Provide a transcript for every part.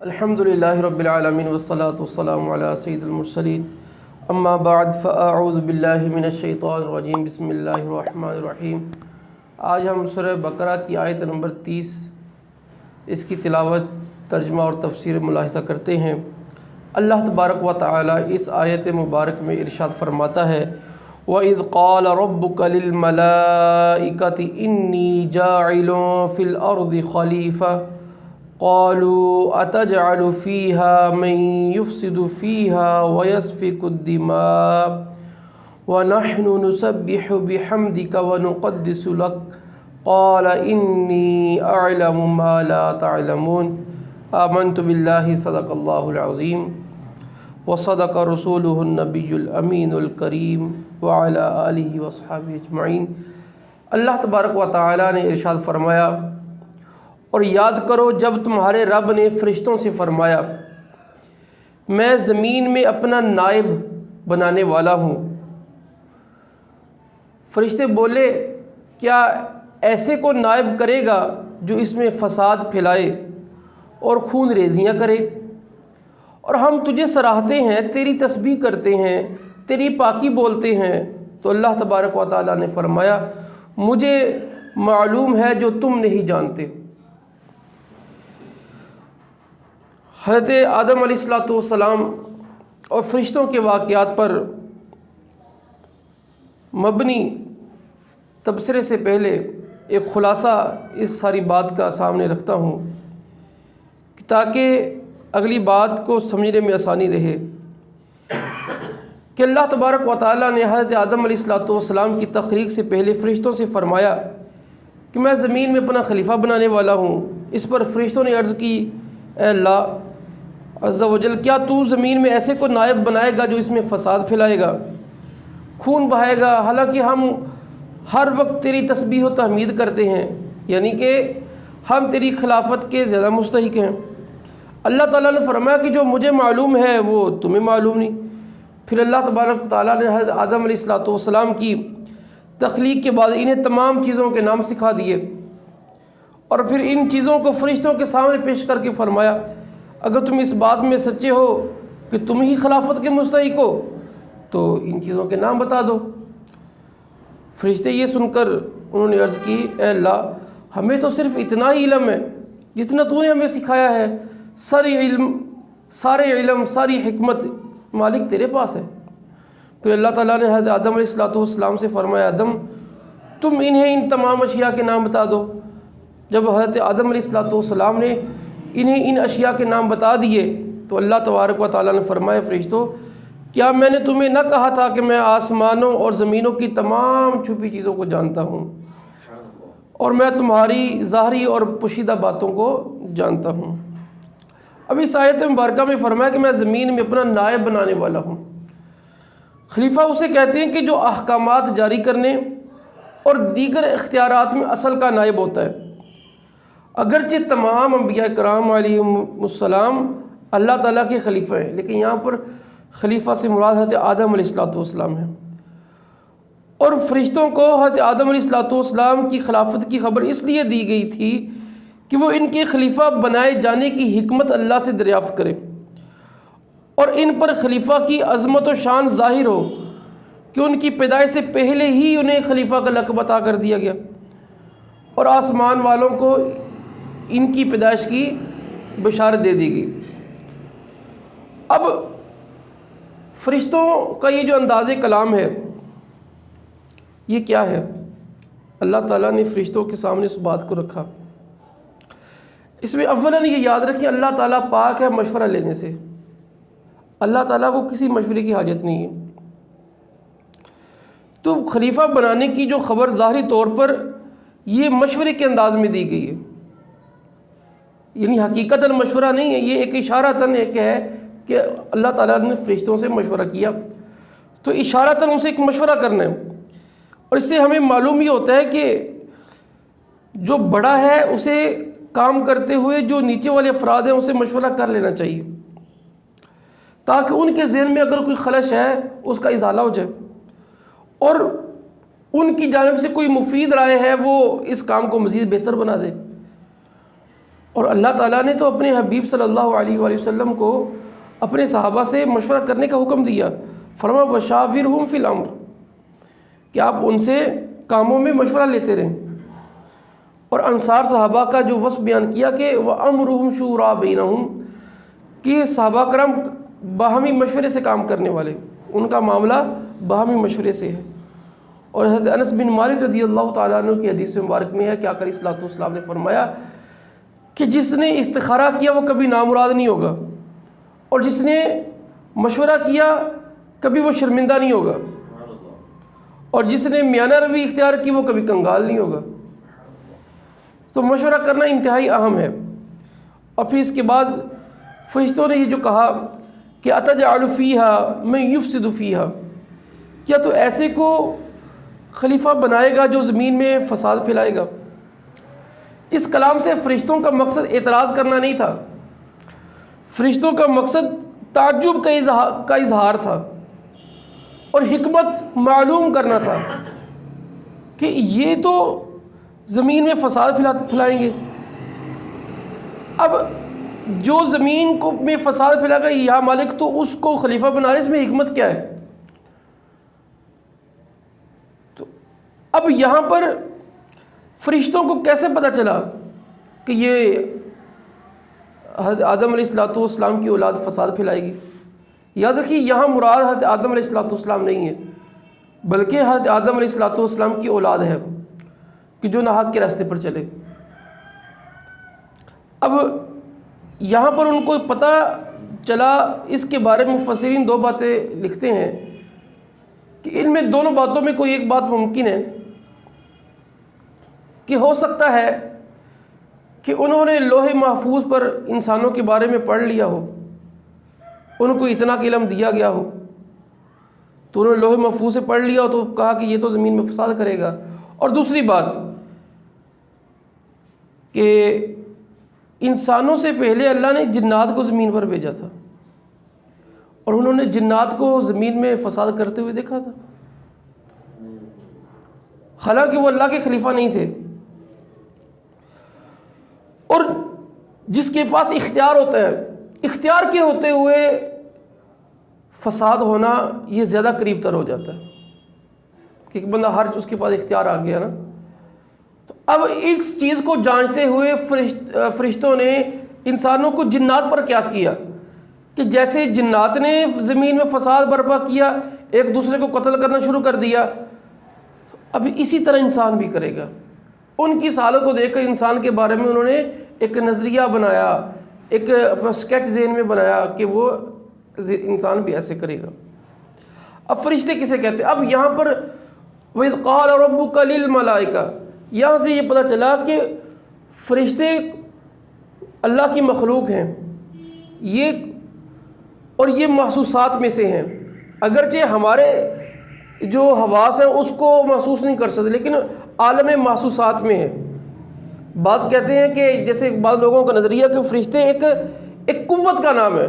الحمدللہ رب العالمین والصلاة والسلام علی سید المرسلین اما بعد فاعوذ باللہ من الشیطان الرجیم بسم اللہ الرحمن الرحیم۔ آج ہم سورہ بقرہ کی آیت نمبر 30 اس کی تلاوت، ترجمہ اور تفسیر ملاحظہ کرتے ہیں۔ اللہ تبارک و تعالی اس آیت مبارک میں ارشاد فرماتا ہے وَإِذْ قَالَ رَبُّكَ لِلْمَلَائِكَةِ إِنِّي جَاعِلٌ فِي الْأَرْضِ خَلِيفَةً قالوا أتجعل فيها من يفسد فيها ويسفك الدماء ونحن نسبح بحمدك ونقدس لك قال إني أعلم ما لا تعلمون آمنت بالله صدق الله العظيم وصدق رسوله النبي الأمين الكريم وعلى آله وصحبه أجمعين۔ اللہ تبارک و تعالی نے ارشاد فرمایا، اور یاد کرو جب تمہارے رب نے فرشتوں سے فرمایا میں زمین میں اپنا نائب بنانے والا ہوں۔ فرشتے بولے کیا ایسے کو نائب کرے گا جو اس میں فساد پھیلائے اور خون ریزیاں کرے؟ اور ہم تجھے سراہتے ہیں، تیری تسبیح کرتے ہیں، تیری پاکی بولتے ہیں۔ تو اللہ تبارک و تعالیٰ نے فرمایا مجھے معلوم ہے جو تم نہیں جانتے۔ حضرت آدم علیہ السلام اور فرشتوں کے واقعات پر مبنی تبصرے سے پہلے ایک خلاصہ اس ساری بات کا سامنے رکھتا ہوں تاکہ اگلی بات کو سمجھنے میں آسانی رہے کہ اللہ تبارک و تعالیٰ نے حضرت آدم علیہ السلام کی تخلیق سے پہلے فرشتوں سے فرمایا کہ میں زمین میں اپنا خلیفہ بنانے والا ہوں۔ اس پر فرشتوں نے عرض کی اے اللہ عز و جل، کیا تو زمین میں ایسے کو نائب بنائے گا جو اس میں فساد پھیلائے گا، خون بہائے گا؟ حالانکہ ہم ہر وقت تیری تسبیح و تحمید کرتے ہیں، یعنی کہ ہم تیری خلافت کے زیادہ مستحق ہیں۔ اللہ تعالیٰ نے فرمایا کہ جو مجھے معلوم ہے وہ تمہیں معلوم نہیں۔ پھر اللہ تبارک تعالیٰ نے حضرت آدم علیہ السلام کی تخلیق کے بعد انہیں تمام چیزوں کے نام سکھا دیے، اور پھر ان چیزوں کو فرشتوں کے سامنے پیش کر کے فرمایا اگر تم اس بات میں سچے ہو کہ تم ہی خلافت کے مستحق ہو تو ان چیزوں کے نام بتا دو۔ فرشتے یہ سن کر انہوں نے عرض کی اے اللہ ہمیں تو صرف اتنا ہی علم ہے جتنا تو نے ہمیں سکھایا ہے، سارے علم ساری حکمت مالک تیرے پاس ہے۔ پھر اللہ تعالیٰ نے حضرت آدم علیہ السلام سے فرمایا آدم تم انہیں ان تمام اشیاء کے نام بتا دو۔ جب حضرت آدم علیہ السلام نے انہیں ان اشیاء کے نام بتا دیے تو اللہ تبارک و تعالیٰ نے فرمایا فرشتوں کیا میں نے تمہیں نہ کہا تھا کہ میں آسمانوں اور زمینوں کی تمام چھپی چیزوں کو جانتا ہوں اور میں تمہاری ظاہری اور پوشیدہ باتوں کو جانتا ہوں۔ اب اس آیت مبارکہ میں فرمایا کہ میں زمین میں اپنا نائب بنانے والا ہوں۔ خلیفہ اسے کہتے ہیں کہ جو احکامات جاری کرنے اور دیگر اختیارات میں اصل کا نائب ہوتا ہے۔ اگرچہ تمام انبیاء کرام علیہم السلام اللہ تعالیٰ کے خلیفہ ہیں، لیکن یہاں پر خلیفہ سے مراد حضرت آدم علیہ السلام ہے، اور فرشتوں کو حضرت آدم علیہ السلام کی خلافت کی خبر اس لیے دی گئی تھی کہ وہ ان کے خلیفہ بنائے جانے کی حکمت اللہ سے دریافت کرے اور ان پر خلیفہ کی عظمت و شان ظاہر ہو کہ ان کی پیدائش سے پہلے ہی انہیں خلیفہ کا لقب عطا کر دیا گیا اور آسمان والوں کو ان کی پیدائش کی بشارت دے دی گئی۔ اب فرشتوں کا یہ جو انداز کلام ہے یہ کیا ہے؟ اللہ تعالیٰ نے فرشتوں کے سامنے اس بات کو رکھا۔ اس میں اولاً یہ یاد رکھیں اللہ تعالیٰ پاک ہے مشورہ لینے سے، اللہ تعالیٰ کو کسی مشورے کی حاجت نہیں ہے۔ تو خلیفہ بنانے کی جو خبر ظاہری طور پر یہ مشورے کے انداز میں دی گئی ہے، یعنی حقیقتاً مشورہ نہیں ہے، یہ ایک اشارتاً ایک ہے کہ اللہ تعالیٰ نے فرشتوں سے مشورہ کیا، تو اشارتاً ان سے ایک مشورہ کرنا ہے۔ اور اس سے ہمیں معلوم یہ ہوتا ہے کہ جو بڑا ہے اسے کام کرتے ہوئے جو نیچے والے افراد ہیں ان سے مشورہ کر لینا چاہیے تاکہ ان کے ذہن میں اگر کوئی خلش ہے اس کا ازالہ ہو جائے، اور ان کی جانب سے کوئی مفید رائے ہے وہ اس کام کو مزید بہتر بنا دے۔ اور اللہ تعالیٰ نے تو اپنے حبیب صلی اللہ علیہ وآلہ وسلم کو اپنے صحابہ سے مشورہ کرنے کا حکم دیا، فرمایا وشاورہم فی الامر، کہ آپ ان سے کاموں میں مشورہ لیتے رہیں۔ اور انصار صحابہ کا جو وصف بیان کیا کہ وَأَمْرُهُمْ شُورَىٰ بَيْنَهُمْ، کہ صحابہ کرام باہمی مشورے سے کام کرنے والے، ان کا معاملہ باہمی مشورے سے ہے۔ اور حضرت انس بن مالک رضی اللہ تعالیٰ عنہ کی حدیث مبارک میں ہے کہ آقا علیہ الصلوۃ والسلام نے فرمایا کہ جس نے استخارہ کیا وہ کبھی نامراد نہیں ہوگا، اور جس نے مشورہ کیا کبھی وہ شرمندہ نہیں ہوگا، اور جس نے میانہ روی اختیار کی وہ کبھی کنگال نہیں ہوگا۔ تو مشورہ کرنا انتہائی اہم ہے۔ اور پھر اس کے بعد فرشتوں نے یہ جو کہا کہ اتجعل فیہا من یفسد فیہا، کیا تو ایسے کو خلیفہ بنائے گا جو زمین میں فساد پھیلائے گا؟ اس کلام سے فرشتوں کا مقصد اعتراض کرنا نہیں تھا، فرشتوں کا مقصد تعجب کا اظہار تھا اور حکمت معلوم کرنا تھا کہ یہ تو زمین میں فساد پھیلائیں گے۔ اب جو زمین کو میں فساد پھیلائے گا یا مالک، تو اس کو خلیفہ بنا رہے، اس میں حکمت کیا ہے؟ تو اب یہاں پر فرشتوں کو کیسے پتہ چلا کہ یہ حضرت آدم علیہ السلام کی اولاد فساد پھیلائے گی؟ یاد رکھیے یہاں مراد حضرت آدم علیہ السلام نہیں ہے، بلکہ حضرت آدم علیہ السلام کی اولاد ہے کہ جو ناحق کے راستے پر چلے۔ اب یہاں پر ان کو پتہ چلا، اس کے بارے میں مفسرین دو باتیں لکھتے ہیں کہ ان میں دونوں باتوں میں کوئی ایک بات ممکن ہے کہ ہو سکتا ہے کہ انہوں نے لوح محفوظ پر انسانوں کے بارے میں پڑھ لیا ہو، ان کو اتنا کہ علم دیا گیا ہو، تو انہوں نے لوح محفوظ سے پڑھ لیا ہو تو کہا کہ یہ تو زمین میں فساد کرے گا۔ اور دوسری بات کہ انسانوں سے پہلے اللہ نے جنات کو زمین پر بھیجا تھا، اور انہوں نے جنات کو زمین میں فساد کرتے ہوئے دیکھا تھا، حالانکہ وہ اللہ کے خلیفہ نہیں تھے۔ اور جس کے پاس اختیار ہوتا ہے، اختیار کے ہوتے ہوئے فساد ہونا یہ زیادہ قریب تر ہو جاتا ہے کہ ایک بندہ اس کے پاس اختیار آ گیا نا۔ تو اب اس چیز کو جانچتے ہوئے فرشتوں نے انسانوں کو جنات پر قیاس کیا کہ جیسے جنات نے زمین میں فساد برپا کیا، ایک دوسرے کو قتل کرنا شروع کر دیا، تو اب اسی طرح انسان بھی کرے گا۔ ان کی حالت کو دیکھ کر انسان کے بارے میں انہوں نے ایک نظریہ بنایا، ایک اسکیچ ذہن میں بنایا کہ وہ انسان بھی ایسے کرے گا۔ اب فرشتے کسے کہتے ہیں؟ اب یہاں پر وَإِذْ قَالَ رَبُّكَ لِلْمَلَائِكَةِ، یہاں سے یہ پتہ چلا کہ فرشتے اللہ کی مخلوق ہیں، اور یہ محسوسات میں سے ہیں، اگرچہ ہمارے جو حواس ہیں اس کو محسوس نہیں کر سکتے، لیکن عالم محسوسات میں ہے۔ بعض کہتے ہیں کہ جیسے بعض لوگوں کا نظریہ کہ فرشتے ایک قوت کا نام ہے،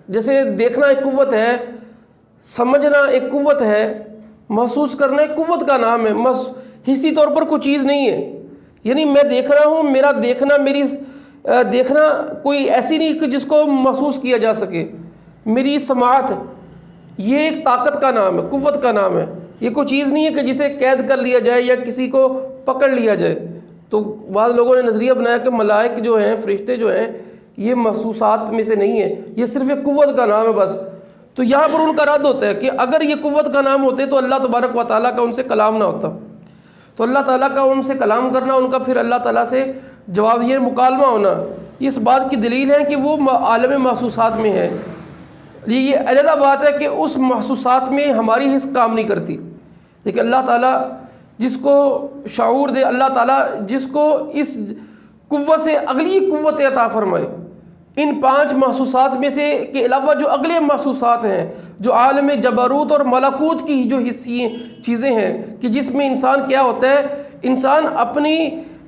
جیسے دیکھنا ایک قوت ہے، سمجھنا ایک قوت ہے، محسوس کرنا ایک قوت کا نام ہے، حصی طور پر کوئی چیز نہیں ہے۔ یعنی میں دیکھ رہا ہوں، میرا دیکھنا، میری دیکھنا کوئی ایسی نہیں کہ جس کو محسوس کیا جا سکے۔ میری سماعت یہ ایک طاقت کا نام ہے، قوت کا نام ہے، یہ کوئی چیز نہیں ہے کہ جسے قید کر لیا جائے یا کسی کو پکڑ لیا جائے۔ تو بعض لوگوں نے نظریہ بنایا کہ ملائک جو ہیں، فرشتے جو ہیں، یہ محسوسات میں سے نہیں ہے، یہ صرف ایک قوت کا نام ہے بس۔ تو یہاں پر ان کا رد ہوتا ہے کہ اگر یہ قوت کا نام ہوتے تو اللہ تبارک و تعالیٰ کا ان سے کلام نہ ہوتا۔ تو اللہ تعالیٰ کا ان سے کلام کرنا، ان کا پھر اللہ تعالیٰ سے جواب یہ مکالمہ ہونا، اس بات کی دلیل ہے کہ وہ عالم محسوسات میں ہے۔ یہ علیحدہ بات ہے کہ اس محسوسات میں ہماری حس کام نہیں کرتی، لیکن اللہ تعالیٰ جس کو شعور دے، اللہ تعالیٰ جس کو اس قوت سے اگلی قوت عطا فرمائے، ان 5 محسوسات میں سے کے علاوہ جو اگلے محسوسات ہیں، جو عالم جبروت اور ملکوت کی جو حصی چیزیں ہیں، کہ جس میں انسان کیا ہوتا ہے، انسان اپنی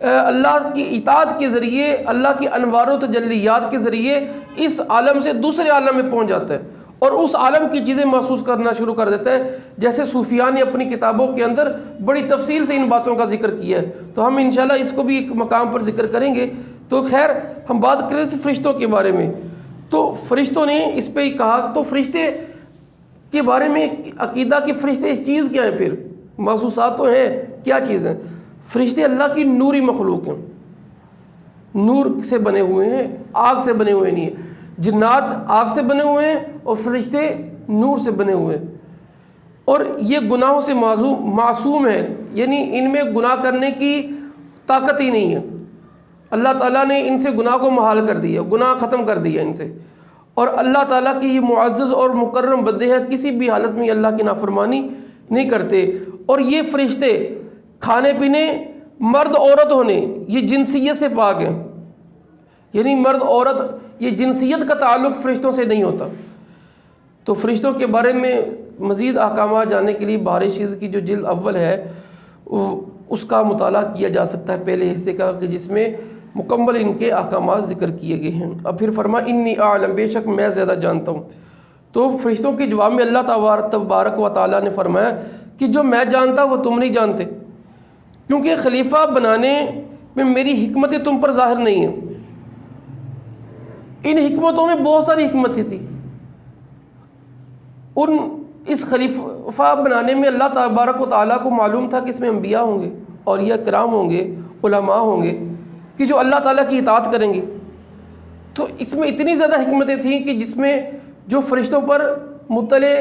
اللہ کی اطاعت کے ذریعے، اللہ کی انوار و تجلیات کے ذریعے اس عالم سے دوسرے عالم میں پہنچ جاتا ہے اور اس عالم کی چیزیں محسوس کرنا شروع کر دیتا ہے، جیسے صوفیاء نے اپنی کتابوں کے اندر بڑی تفصیل سے ان باتوں کا ذکر کیا ہے۔ تو ہم انشاءاللہ اس کو بھی ایک مقام پر ذکر کریں گے۔ تو خیر ہم بات کر رہے تھے فرشتوں کے بارے میں، تو فرشتوں نے اس پہ ہی کہا، تو فرشتے کے بارے میں عقیدہ کہ فرشتے اس چیز کیا ہیں، پھر محسوسات تو ہیں، کیا چیز ہیں؟ فرشتے اللہ کی نوری مخلوق ہیں، نور سے بنے ہوئے ہیں، آگ سے بنے ہوئے نہیں ہیں۔ جنات آگ سے بنے ہوئے ہیں اور فرشتے نور سے بنے ہوئے ہیں، اور یہ گناہوں سے معصوم ہے، یعنی ان میں گناہ کرنے کی طاقت ہی نہیں ہے۔ اللہ تعالیٰ نے ان سے گناہ کو محال کر دیا، گناہ ختم کر دیا ان سے، اور اللہ تعالیٰ کی یہ معزز اور مکرم بندے ہیں، کسی بھی حالت میں اللہ کی نافرمانی نہیں کرتے۔ اور یہ فرشتے کھانے پینے، مرد عورت ہونے، یہ جنسیت سے پاک ہیں، یعنی مرد عورت یہ جنسیت کا تعلق فرشتوں سے نہیں ہوتا۔ تو فرشتوں کے بارے میں مزید احکامات جاننے کے لیے بہار شریعت کی جو جلد اول ہے اس کا مطالعہ کیا جا سکتا ہے، پہلے حصے کا، کہ جس میں مکمل ان کے احکامات ذکر کیے گئے ہیں۔ اب پھر فرمایا انی اعلم، بے شک میں زیادہ جانتا ہوں۔ تو فرشتوں کے جواب میں اللہ تبارک و تعالیٰ نے فرمایا کہ جو میں جانتا وہ تم نہیں جانتے، کیونکہ خلیفہ بنانے میں میری حکمتیں تم پر ظاہر نہیں ہیں۔ ان حکمتوں میں بہت ساری حکمتیں تھیں، اس خلیفہ بنانے میں اللہ تبارک و تعالیٰ کو معلوم تھا کہ اس میں انبیاء ہوں گے، اولیاء کرام ہوں گے، علماء ہوں گے کہ جو اللہ تعالیٰ کی اطاعت کریں گے۔ تو اس میں اتنی زیادہ حکمتیں تھیں کہ جس میں جو فرشتوں پر مطلع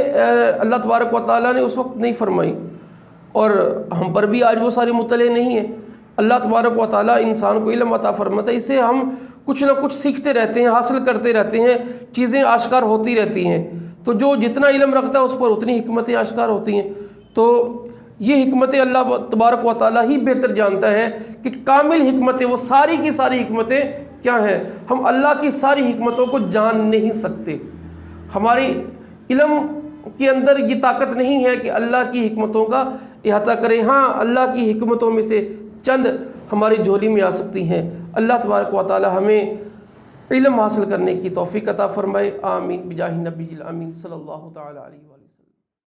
اللہ تبارک و تعالیٰ نے اس وقت نہیں فرمائی، اور ہم پر بھی آج وہ سارے مطلع نہیں ہیں۔ اللہ تبارک و تعالیٰ انسان کو علم عطا فرماتا ہے، اس سے ہم کچھ نہ کچھ سیکھتے رہتے ہیں، حاصل کرتے رہتے ہیں، چیزیں آشکار ہوتی رہتی ہیں۔ تو جو جتنا علم رکھتا ہے اس پر اتنی حکمتیں آشکار ہوتی ہیں۔ تو یہ حکمتیں اللہ تبارک و تعالیٰ ہی بہتر جانتا ہے کہ کامل حکمتیں، وہ ساری کی ساری حکمتیں کیا ہیں۔ ہم اللہ کی ساری حکمتوں کو جان نہیں سکتے، ہماری علم کے اندر یہ طاقت نہیں ہے کہ اللہ کی حکمتوں کا احاطہ کریں۔ ہاں، اللہ کی حکمتوں میں سے چند ہماری جھولی میں آ سکتی ہیں۔ اللہ تبارک و تعالیٰ ہمیں علم حاصل کرنے کی توفیق عطا فرمائے، آمین بجاہ نبی الامین صلی اللہ تعالیٰ علیہ وسلم۔